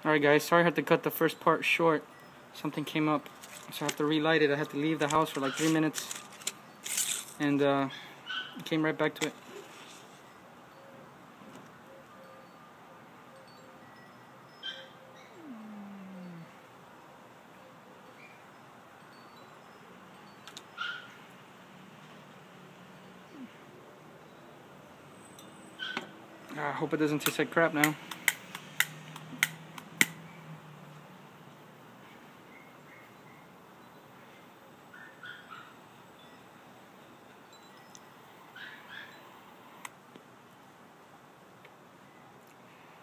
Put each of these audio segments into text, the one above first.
Alright guys, sorry I had to cut the first part short. Something came up, so I have to relight it. I had to leave the house for like 3 minutes, and came right back to it. I hope it doesn't taste like crap now.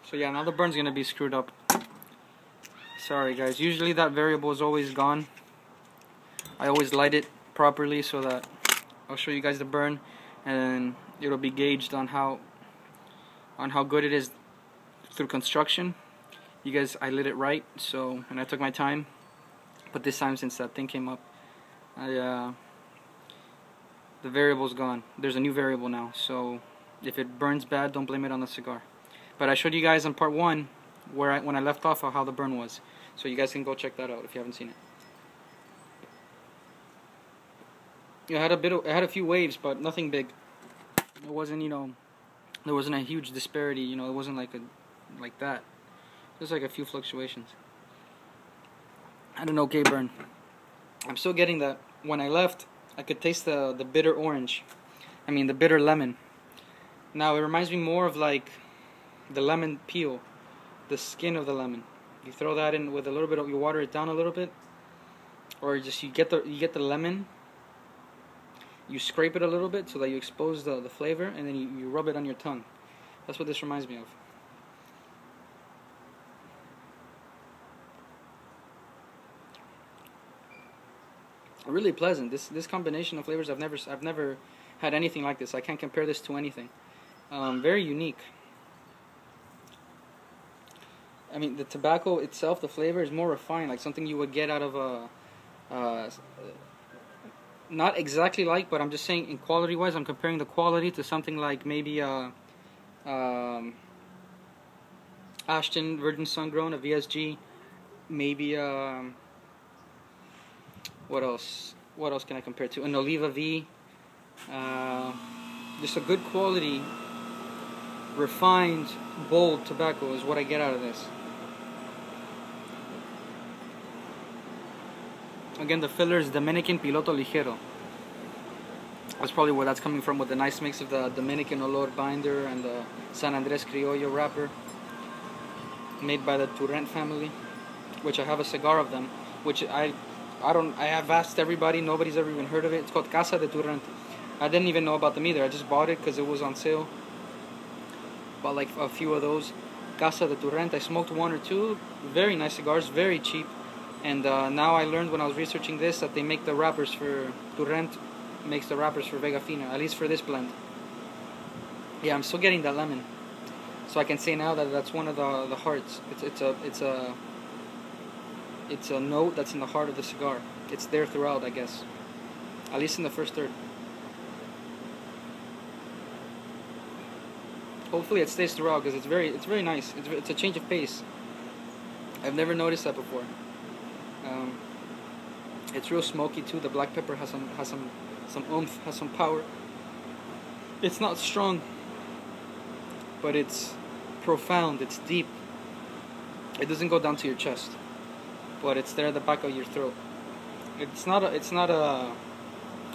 So yeah, now the burn's gonna be screwed up. Sorry guys, usually that variable is always gone. I always light it properly so that I'll show you guys the burn, and it'll be gauged on how good it is through construction. You guys, I lit it right, so, and I took my time. But this time, since that thing came up, the variable's gone. There's a new variable now, so if it burns bad, don't blame it on the cigar. But I showed you guys in part 1 when I left off how the burn was, so you guys can go check that out if you haven't seen it. It had a few waves, but nothing big. It wasn't, there wasn't a huge disparity. It wasn't like that. Just like a few fluctuations. I had an okay burn. I'm still getting that. When I left, I could taste the bitter orange. The bitter lemon. Now it reminds me more of like the lemon peel, the skin of the lemon. You throw that in with a little bit of, you water it down a little bit, or just you get the lemon. You scrape it a little bit so that you expose the flavor, and then you rub it on your tongue. That's what this reminds me of. Really pleasant. This combination of flavors, I've never had anything like this. I can't compare this to anything. Very unique. The tobacco itself, the flavor is more refined, like something you would get out of a not exactly like, but I'm just saying in quality wise, I'm comparing the quality to something like maybe Ashton Virgin Sun Grown, a VSG, maybe what else can I compare to? An Oliva V. Just a good quality, refined, bold tobacco is what I get out of this. Again, the filler is Dominican Piloto Ligero. That's probably where that's coming from, with the nice mix of the Dominican Olor binder and the San Andres Criollo wrapper, made by the Turrent family, which I have a cigar of them, which I have asked everybody, nobody's ever even heard of it. It's called Casa de Turrent. I didn't even know about them either. I just bought it because it was on sale. Bought like a few of those. Casa de Turrent. I smoked 1 or 2. Very nice cigars, very cheap. And now I learned when I was researching this that they make the wrappers for Turrent, makes the wrappers for Vega Fina, at least for this blend. Yeah, I'm still getting that lemon, so I can say now that that's one of the hearts. It's a note that's in the heart of the cigar. It's there throughout, I guess, at least in the first third. Hopefully it stays throughout, because it's very nice. It's a change of pace. I've never noticed that before. It's real smoky too. The black pepper has some oomph, has some power. It's not strong, but it's profound. It's deep. It doesn't go down to your chest, but it's there at the back of your throat. It's not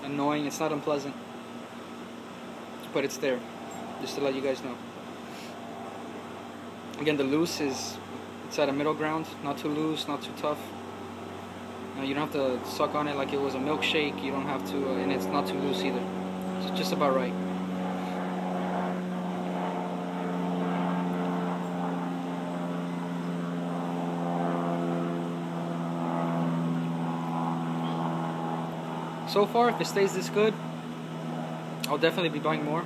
annoying. It's not unpleasant, but it's there. Just to let you guys know. Again, the loose it's at a middle ground. Not too loose, not too tough. You don't have to suck on it like it was a milkshake. You don't have to, and it's not too loose either. It's just about right. So far, if it stays this good, I'll definitely be buying more.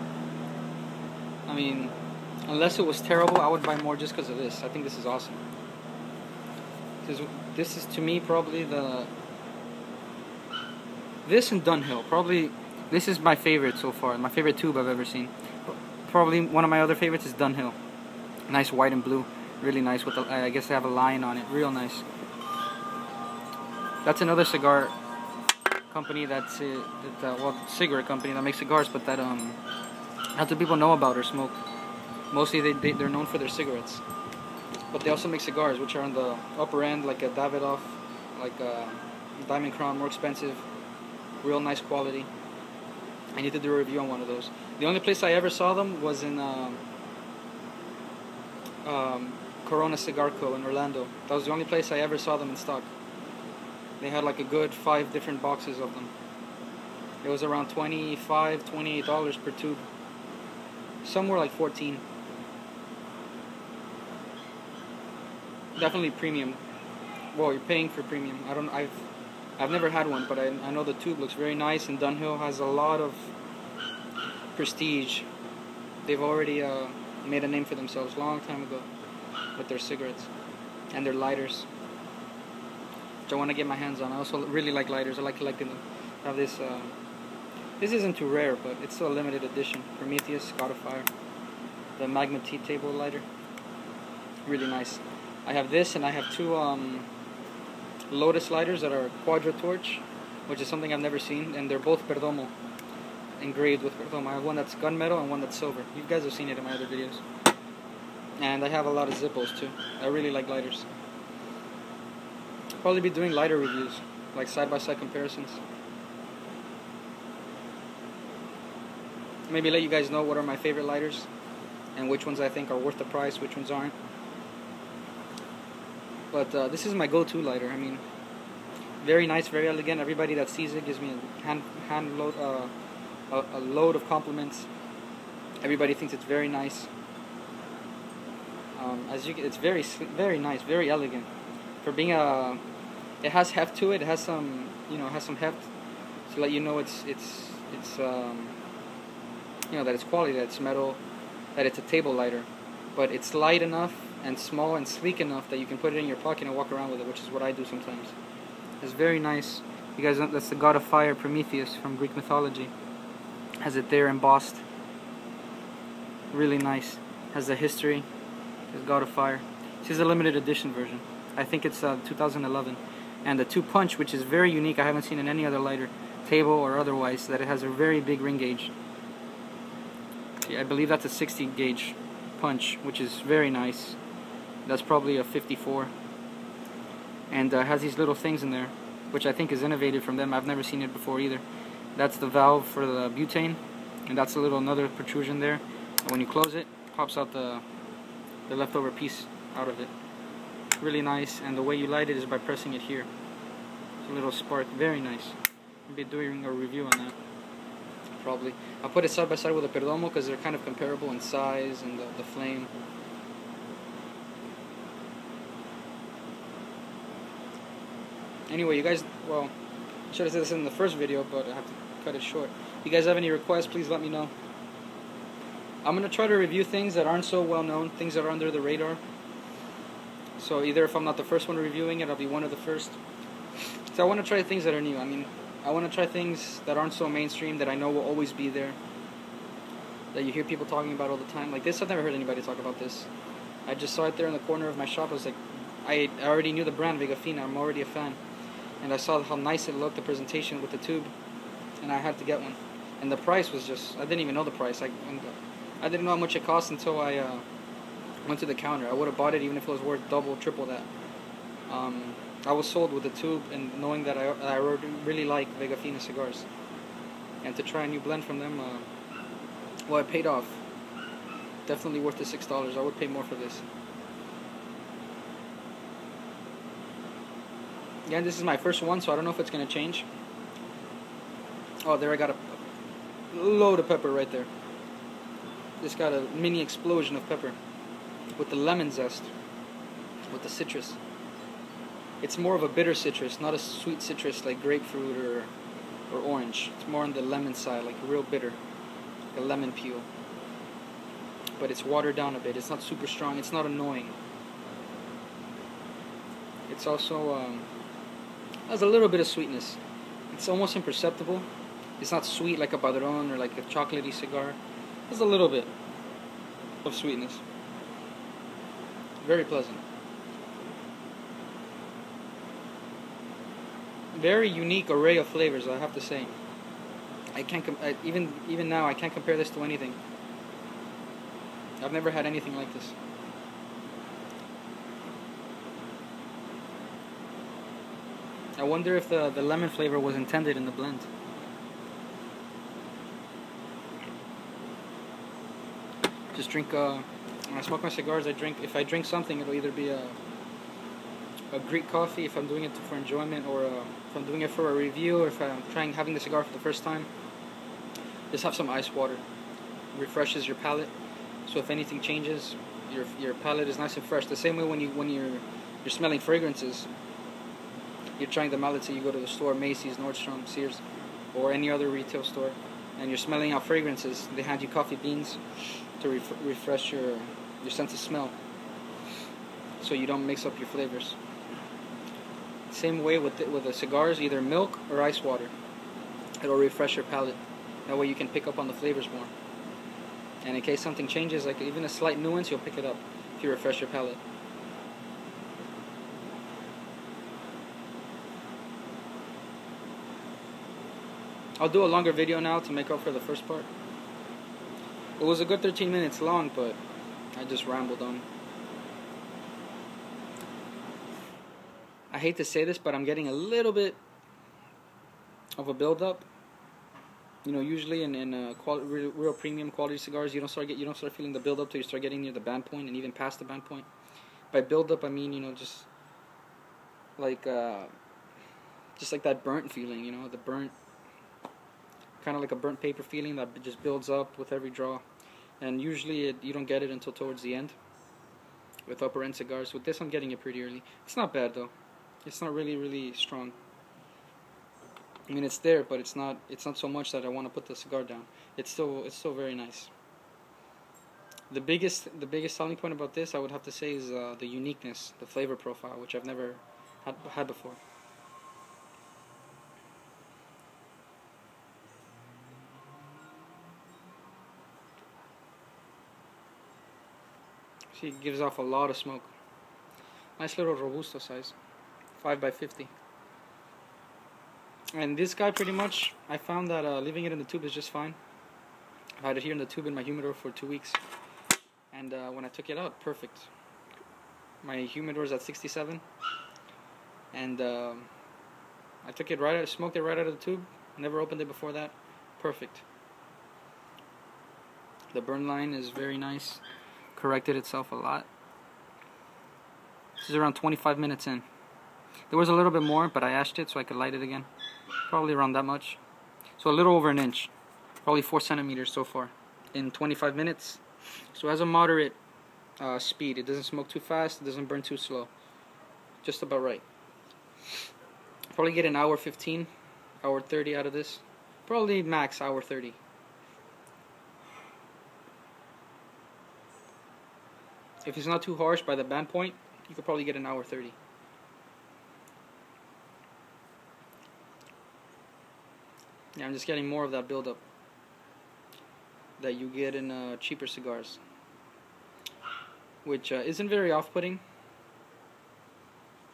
Unless it was terrible, I would buy more just because of this. I think this is awesome. This is to me probably this and Dunhill. Probably this is my favorite so far. My favorite tube I've ever seen. Probably one of my other favorites is Dunhill. Nice white and blue. Really nice with the, I guess they have a lion on it. Real nice. That's another cigar company that's well, cigarette company that makes cigars, but that not too people know about or smoke. Mostly they're known for their cigarettes, but they also make cigars, which are on the upper end, like a Davidoff, like a Diamond Crown, more expensive, real nice quality. I need to do a review on one of those. The only place I ever saw them was in Corona Cigar Co. in Orlando. That was the only place I ever saw them in stock. They had like a good 5 different boxes of them. It was around $25, $28 per tube. Some were like 14. Definitely premium. Well, you're paying for premium. I've never had one, but I know the tube looks very nice, and Dunhill has a lot of prestige. They've already made a name for themselves a long time ago with their cigarettes and their lighters, which I want to get my hands on. I also really like lighters. I like collecting them. I have this. This isn't too rare, but it's still a limited edition. Prometheus, God of Fire, the Magma Tea Table lighter. Really nice. I have this, and I have 2 Lotus lighters that are Quadra Torch, which is something I've never seen, and they're both Perdomo, engraved with Perdomo. I have one that's gunmetal and one that's silver. You guys have seen it in my other videos. And I have a lot of Zippos too. I really like lighters. Probably be doing lighter reviews, like side-by-side comparisons. Maybe let you guys know what are my favorite lighters, and which ones I think are worth the price, which ones aren't. But this is my go-to lighter. I mean, very nice, very elegant. Everybody that sees it gives me a load of compliments. Everybody thinks it's very nice. It's very nice, very elegant. For being it has heft to it. It has some, it has some heft to let you know it's that it's quality, that it's metal, that it's a table lighter. But it's light enough and small and sleek enough that you can put it in your pocket and walk around with it, which is what I do sometimes. It's very nice. You guys know that's the God of Fire, Prometheus, from Greek mythology. Has it there embossed. Really nice. Has the history. It's God of Fire. This is a limited edition version. I think it's 2011. And the 2 punch, which is very unique. I haven't seen in any other lighter, table or otherwise, that it has a very big ring gauge. See, I believe that's a 60 gauge punch, which is very nice. That's probably a 54, and has these little things in there, which I think is innovative from them. I've never seen it before either. That's the valve for the butane, and that's another protrusion there. And when you close it, pops out the leftover piece out of it. Really nice, and the way you light it is by pressing it here. It's a little spark, very nice. I'll be doing a review on that, probably. I'll put it side by side with a Perdomo because they're kind of comparable in size and the flame. Anyway, you guys, well, I should have said this in the first video, but I have to cut it short. If you guys have any requests, please let me know. I'm going to try to review things that aren't so well known, things that are under the radar. So either if I'm not the first one reviewing it, I'll be one of the first. So I want to try things that are new. I mean, I want to try things that aren't so mainstream, that I know will always be there, that you hear people talking about all the time. Like this, I've never heard anybody talk about this. I just saw it there in the corner of my shop. I was like, I already knew the brand, Vega Fina. I'm already a fan. And I saw how nice it looked, the presentation with the tube, and I had to get one. And the price was just, I didn't even know the price. I didn't know how much it cost until I went to the counter. I would have bought it even if it was worth double, triple that. I was sold with the tube, and knowing that I really like Vega Fina cigars. And to try a new blend from them, well, it paid off. Definitely worth the $6. I would pay more for this. Yeah, this is my first one, so I don't know if it's going to change. Oh, there I got a load of pepper right there. Just got a mini explosion of pepper with the lemon zest, with the citrus. It's more of a bitter citrus, not a sweet citrus like grapefruit or orange. It's more on the lemon side, like real bitter, like a lemon peel. But it's watered down a bit. It's not super strong. It's not annoying. It's also has a little bit of sweetness. It's almost imperceptible. It's not sweet like a Padron or like a chocolatey cigar. There's a little bit of sweetness. Very pleasant. Very unique array of flavors, I have to say. I can't even now I can't compare this to anything. I've never had anything like this. I wonder if the lemon flavor was intended in the blend. Just drink, when I smoke my cigars, if I drink something, it'll either be a Greek coffee if I'm doing it for enjoyment, or if I'm doing it for a review, or if I'm having the cigar for the first time. Just have some ice water. Refreshes your palate. So if anything changes, your palate is nice and fresh. The same way when you're smelling fragrances, you're trying them out. Let's say you go to the store, Macy's, Nordstrom, Sears, or any other retail store, and you're smelling out fragrances. They hand you coffee beans to refresh your sense of smell, so you don't mix up your flavors. Same way with the cigars, either milk or ice water. It'll refresh your palate. That way you can pick up on the flavors more. And in case something changes, like even a slight nuance, you'll pick it up if you refresh your palate. I'll do a longer video now to make up for the first part. It was a good 13 minutes long, but I just rambled on. I hate to say this, but I'm getting a little bit of a build-up. You know, usually in real premium quality cigars, you don't start feeling the build-up till you start getting near the band point, and even past the band point. By build-up, I mean, you know, just like that burnt feeling. You know, the burnt, kind of like a burnt paper feeling that just builds up with every draw. And usually you don't get it until towards the end with upper end cigars. With this, I'm getting it pretty early. It's not bad though. It's not really strong. I mean, it's there, but it's not so much that I want to put the cigar down. It's still very nice. The biggest selling point about this, I would have to say, is the uniqueness, the flavor profile, which I've never had before. See, it gives off a lot of smoke. Nice little Robusto size, 5x50. And this guy, pretty much, I found that leaving it in the tube is just fine. I've had it here in the tube in my humidor for 2 weeks, and when I took it out, perfect. My humidor is at 67, and I took it smoked it right out of the tube. Never opened it before that. Perfect. The burn line is very nice. Corrected itself a lot. This is around 25 minutes in. There was a little bit more, but I ashed it so I could light it again. Probably around that much. So a little over an inch. Probably 4 centimeters so far in 25 minutes. So it has a moderate speed. It doesn't smoke too fast. It doesn't burn too slow. Just about right. Probably get an hour 15, hour 30 out of this. Probably max hour 30. If it's not too harsh by the band point, you could probably get an hour 30. Yeah, I'm just getting more of that buildup that you get in cheaper cigars, which isn't very off-putting,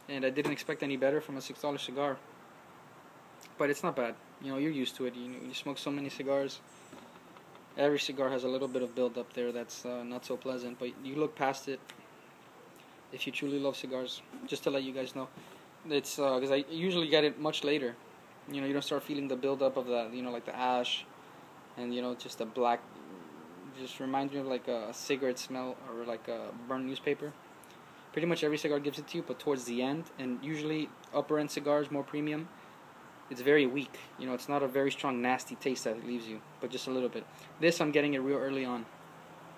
and I didn't expect any better from a $6 cigar. But it's not bad. You know, you're used to it. You smoke so many cigars. Every cigar has a little bit of build-up there that's not so pleasant, but you look past it if you truly love cigars. Just to let you guys know, it's because I usually get it much later. You know, you don't start feeling the build-up of the, you know, like the ash, and you know, just the black. Just reminds me of like a cigarette smell, or like a burnt newspaper. Pretty much every cigar gives it to you, but towards the end, and usually upper end cigars, more premium, it's very weak. You know, it's not a very strong, nasty taste that it leaves you, but just a little bit. This, I'm getting it real early on,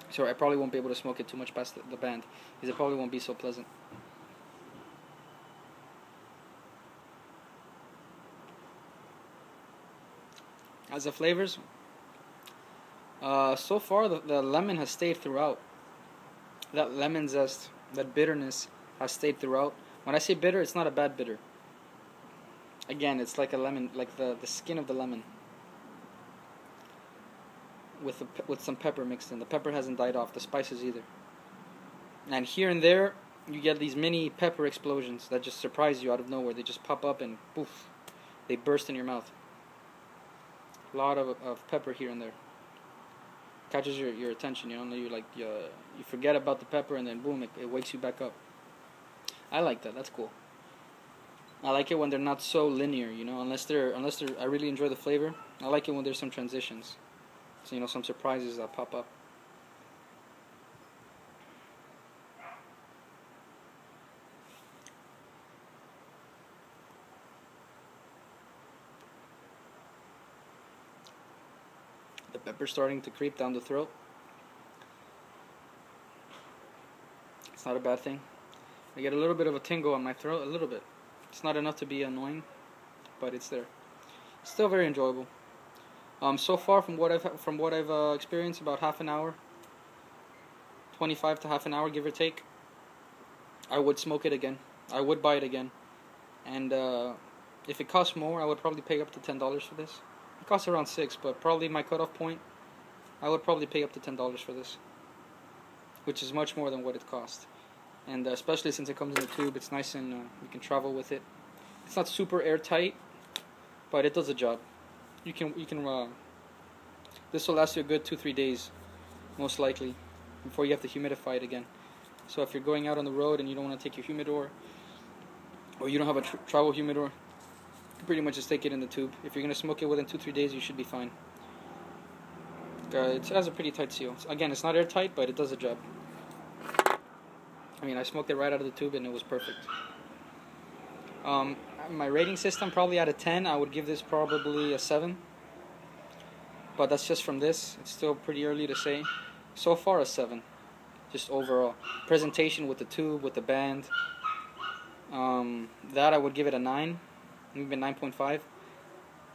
so I probably won't be able to smoke it too much past the band, because it probably won't be so pleasant. As the flavors, so far the lemon has stayed throughout. That lemon zest, that bitterness has stayed throughout. When I say bitter, it's not a bad bitter. Again, it's like a lemon, like the skin of the lemon, with some pepper mixed in. The pepper hasn't died off, the spices either. And here and there, you get these mini pepper explosions that just surprise you out of nowhere. They just pop up and poof, they burst in your mouth. A lot of pepper here and there. Catches your attention, you know, you forget about the pepper and then boom, it wakes you back up. I like that. That's cool. I like it when they're not so linear, you know, unless they're I really enjoy the flavor. I like it when there's some transitions. So, you know, some surprises that pop up. The pepper's starting to creep down the throat. It's not a bad thing. I get a little bit of a tingle on my throat, a little bit. It's not enough to be annoying, but it's there. Still very enjoyable. So far from what I've experienced, about half an hour, 25 to half an hour, give or take. I would smoke it again. I would buy it again, and if it costs more, I would probably pay up to $10 for this. It costs around $6, but probably my cutoff point, I would probably pay up to $10 for this, which is much more than what it cost. And especially since it comes in a tube, it's nice and you can travel with it. It's not super airtight, but it does the job. You can this will last you a good 2-3 days, most likely, before you have to humidify it again. So if you're going out on the road and you don't want to take your humidor, or you don't have a travel humidor, you can pretty much just take it in the tube. If you're going to smoke it within 2-3 days, you should be fine. It has a pretty tight seal. Again, it's not airtight, but it does the job. I mean, I smoked it right out of the tube and it was perfect. My rating system, probably out of 10, I would give this probably a 7. But that's just from this. It's still pretty early to say. So far, a 7. Just overall. Presentation with the tube, with the band. That I would give it a 9. Maybe a 9.5.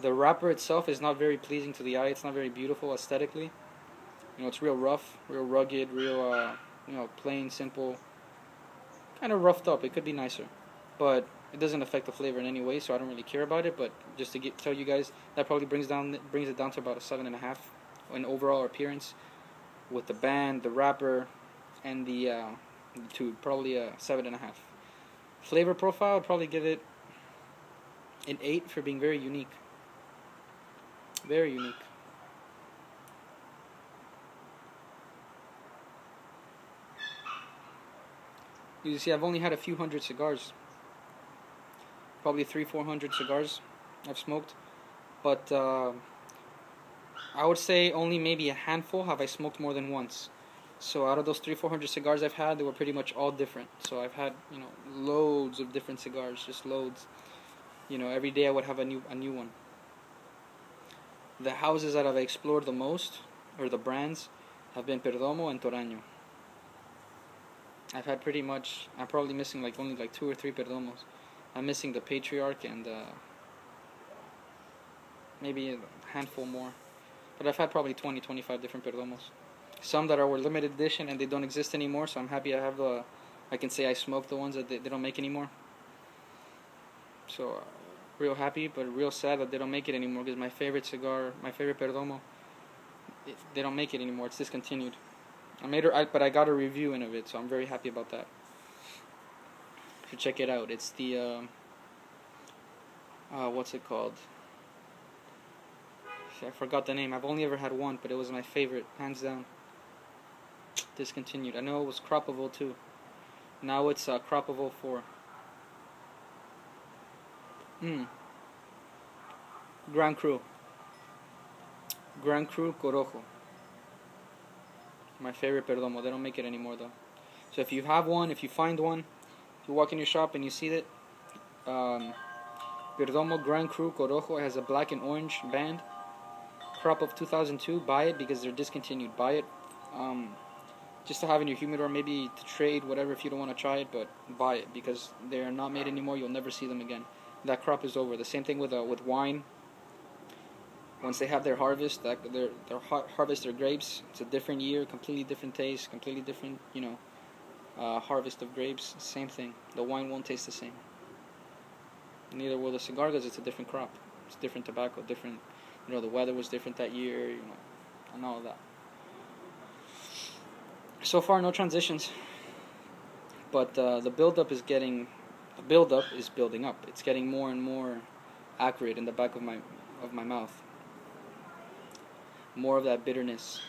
The wrapper itself is not very pleasing to the eye. It's not very beautiful aesthetically. You know, it's real rough, real rugged, real, plain, simple. Kind of roughed up. It could be nicer, but it doesn't affect the flavor in any way, so I don't really care about it. But just to tell you guys, that probably brings it down to about a 7.5 in overall appearance, with the band, the wrapper, and the tube. Probably a 7.5. Flavor profile, I'd probably give it an 8 for being very unique. Very unique. You see, I've only had a few hundred cigars. Probably 300-400 cigars I've smoked. But I would say only maybe a handful have I smoked more than once. So out of those 300-400 cigars I've had, they were pretty much all different. So I've had, loads of different cigars, just loads. Every day I would have a new one. The houses that I've explored the most, or the brands, have been Perdomo and Toraño. I've had pretty much, I'm probably missing only 2 or 3 Perdomos. I'm missing the Patriarch and maybe a handful more. But I've had probably 20-25 different Perdomos. Some that were limited edition and they don't exist anymore, so I'm happy I can say I smoked the ones that they don't make anymore. So, real happy, but real sad that they don't make it anymore, because my favorite cigar, my favorite Perdomo, they don't make it anymore. It's discontinued. But I got a review in of it, so I'm very happy about that. You should check it out. It's the what's it called? I forgot the name. I've only ever had one, but it was my favorite, hands down. Discontinued. I know it was Cropoval too. Now it's Cropoval 4. Grand Cru Corojo. My favorite Perdomo. They don't make it anymore though. So if you have one, if you find one, if you walk in your shop and you see it, Perdomo Grand Cru Corojo has a black and orange band. Crop of 2002. Buy it because they're discontinued. Buy it just to have in your humidor, maybe to trade, whatever, if you don't want to try it, but buy it because they're not made anymore. You'll never see them again. That crop is over. The same thing with wine. Once they have their harvest, harvest their grapes, it's a different year, completely different taste, completely different, harvest of grapes. Same thing. The wine won't taste the same. Neither will the cigar because it's a different crop. It's different tobacco, different. The weather was different that year. And all of that. So far, no transitions. but the buildup is building up. It's getting more and more accurate in the back of my mouth. More of that bitterness.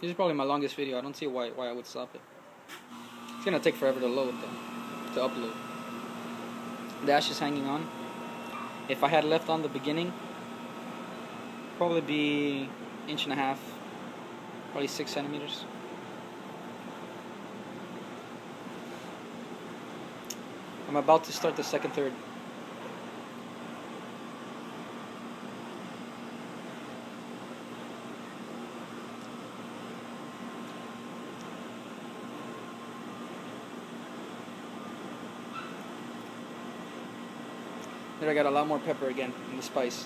This is probably my longest video. I don't see why I would stop it. It's gonna take forever to load though, to upload. The ash is hanging on. If I had left on the beginning, probably be 1.5 inches, probably 6 centimeters. I'm about to start the second third. There I got a lot more pepper again in the spice.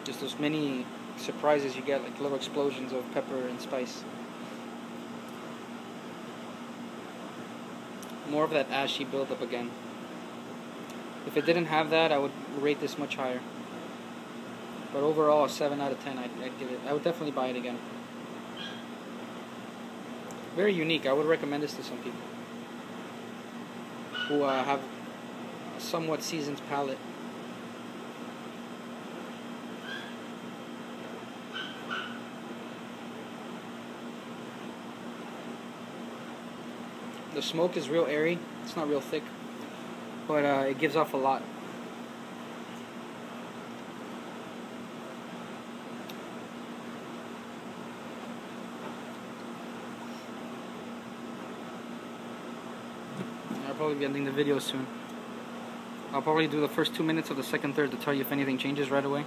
Just those mini surprises you get, like little explosions of pepper and spice. More of that ashy buildup again. If it didn't have that, I would rate this much higher. But overall, a 7 out of 10, I'd give it. I would definitely buy it again. Very unique. I would recommend this to some people who have a somewhat seasoned palate. The smoke is real airy. It's not real thick, but it gives off a lot. I'll probably be ending the video soon. I'll probably do the first 2 minutes of the second third to tell you if anything changes right away.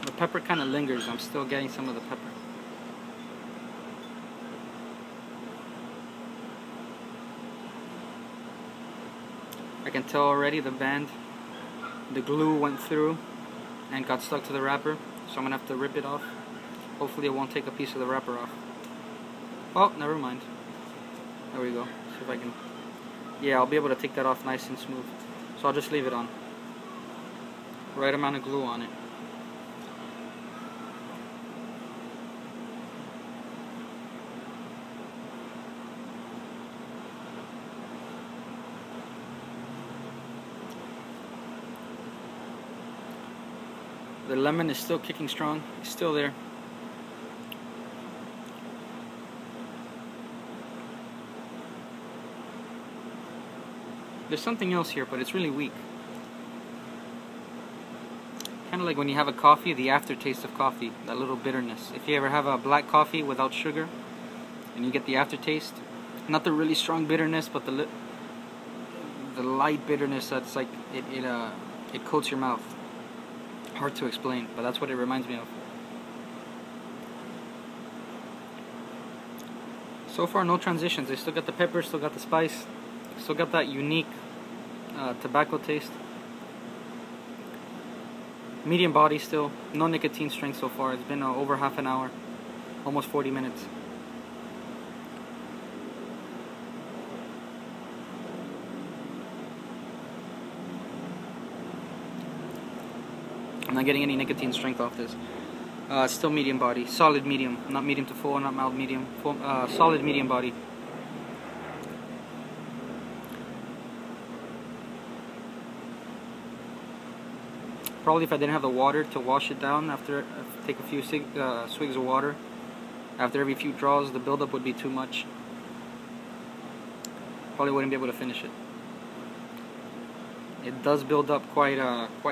The pepper kind of lingers. I'm still getting some of the pepper. I can tell already the glue went through and got stuck to the wrapper, so I'm gonna have to rip it off. Hopefully it won't take a piece of the wrapper off. Oh, never mind. There we go. See if I can. Yeah, I'll be able to take that off nice and smooth. So I'll just leave it on. Right amount of glue on it. The lemon is still kicking strong. It's still there. There's something else here, but it's really weak. Kind of like when you have a coffee, the aftertaste of coffee, that little bitterness. If you ever have a black coffee without sugar, and you get the aftertaste, not the really strong bitterness, but the light bitterness that's like it coats your mouth. Hard to explain, but that's what it reminds me of. So far, no transitions. I still got the pepper, still got the spice, still got that unique tobacco taste. Medium body still, no nicotine strength so far. It's been over half an hour, almost 40 minutes. I'm not getting any nicotine strength off this. Still medium body, solid medium, not medium to full, not mild medium, full, solid medium body. Probably if I didn't have the water to wash it down after I take a few swigs of water, after every few draws, the buildup would be too much. Probably wouldn't be able to finish it. It does build up quite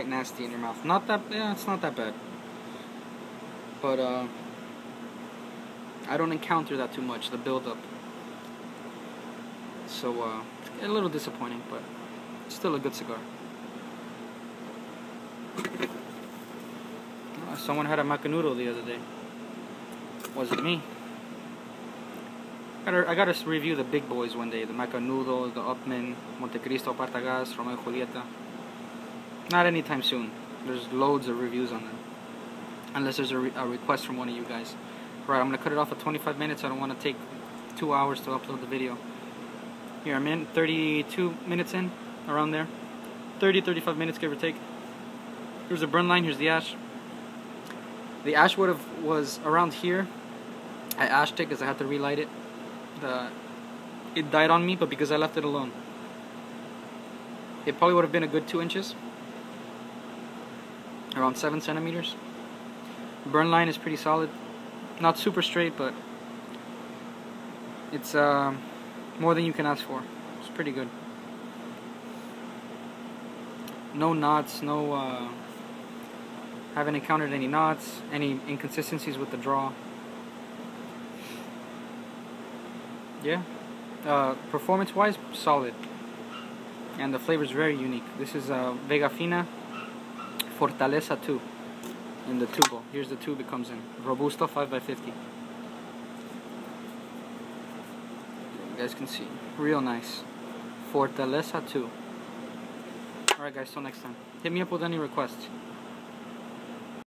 nasty in your mouth. Not that, yeah, it's not that bad. But I don't encounter that too much, the buildup. So a little disappointing, but still a good cigar. Someone had a macanudo the other day. Was it me? I gotta review the big boys one day. The Macanudo, the Upman, Montecristo, Partagas, Romeo y Julieta. Not anytime soon. There's loads of reviews on them. Unless there's a request from one of you guys. Right, I'm gonna cut it off at 25 minutes. I don't want to take 2 hours to upload the video. Here, I'm in 32 minutes in, around there. 30-35 minutes, give or take. Here's the burn line, here's the ash. The ash was around here. I ashed it because I had to relight it. It died on me, but because I left it alone, it probably would have been a good 2 inches, around 7 centimeters. Burn line is pretty solid, not super straight, but it's more than you can ask for. It's pretty good. No knots, no haven't encountered any knots, any inconsistencies with the draw. Yeah, performance wise, solid, and the flavor is very unique. This is Vega Fina Fortaleza 2 in the tubo. Here's the tube it comes in, Robusto 5x50. You guys can see, real nice. Fortaleza 2. Alright guys, till next time. Hit me up with any requests.